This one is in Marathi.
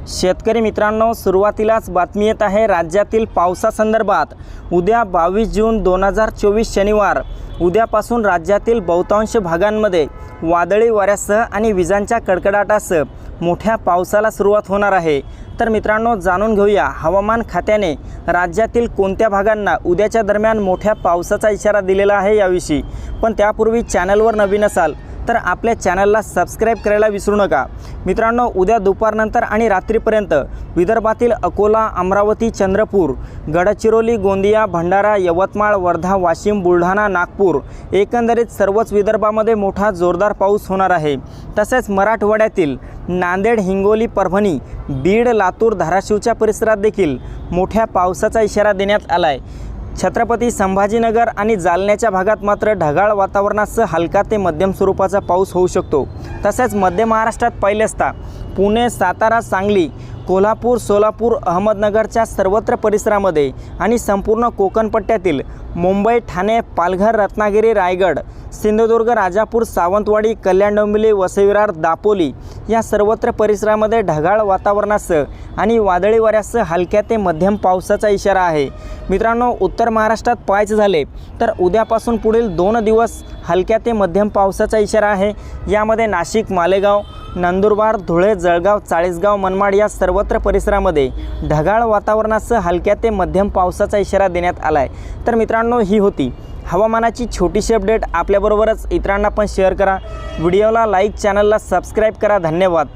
शेतकरी मित्रांनो, सुरुवातीलाच बातमी येत आहे राज्यातील पावसासंदर्भात। उद्या 22 जून 2024 शनिवार उद्यापासून राज्यातील बहुतांश भागांमध्ये वादळी वाऱ्यासह आणि विजांच्या कडकडाटासह मोठ्या पावसाला सुरुवात होणार आहे। तर मित्रांनो, जाणून घेऊया हवामान खात्याने राज्यातील कोणत्या भागांना उद्याच्या दरम्यान मोठ्या पावसाचा इशारा दिलेला आहे याविषयी। पण त्यापूर्वी चॅनलवर नवीन असाल तर आपल्या चॅनलला सबस्क्राइब करायला विसरू नका। मित्रांनो, उद्या दुपारनंतर आणि रात्रीपर्यंत विदर्भातील अकोला, अमरावती, चंद्रपूर, गडचिरोली, गोंदिया, भंडारा, यवतमाळ, वर्धा, वाशिम, बुलढाणा, नागपूर एकंदरीत सर्वच विदर्भामध्ये मोठा जोरदार पाऊस होणार आहे। तसेच मराठवाड्यातील नांदेड, हिंगोली, परभणी, बीड, लातूर, धाराशिवच्या परिसरात देखील मोठ्या पावसाचा इशारा देण्यात आला आहे। छत्रपती संभाजीनगर आणि जालन्याच्या भागात मात्र ढगाळ वातावरणासह हलका ते मध्यम स्वरूपाचा पाऊस होऊ शकतो। तसेच मध्य महाराष्ट्रात पहिल्यांदा पुणे, सातारा, सांगली, कोल्हापूर, सोलापूर, अहमदनगरच्या सर्वत्र परिसरामध्ये आणि संपूर्ण कोकण पट्ट्यातील मुंबई, ठाणे, पालघर, रत्नागिरी, रायगड, सिंधुदुर्ग, राजापूर, सावंतवाडी, कल्याण, डोंबिवली, वसई विरार, दापोली या सर्वत्र परिसरामध्ये ढगाळ वातावरणासह आणि वादळी वाऱ्यासह हलक्या ते मध्यम पावसाचा इशारा आहे। मित्रांनो, उत्तर महाराष्ट्रात पाहायचे झाले तर उद्यापासून पुढील 2 दिवस हलक्या ते मध्यम पावसाचा इशारा आहे। यामध्ये नाशिक, मालेगाव, नंदुरबार, धुळे, जळगाव, चाळीसगाव, मनमाड या सर्वत्र परिसरामध्ये ढगाळ वातावरणासह हलक्या ते मध्यम पावसाचा इशारा देण्यात आला आहे। तर मित्रांनो, ही होती हवामानाची छोटीशी अपडेट। आपल्याबरोबरच इतरांना पण शेअर करा, व्हिडिओला लाईक, चॅनलला सबस्क्राईब करा। धन्यवाद।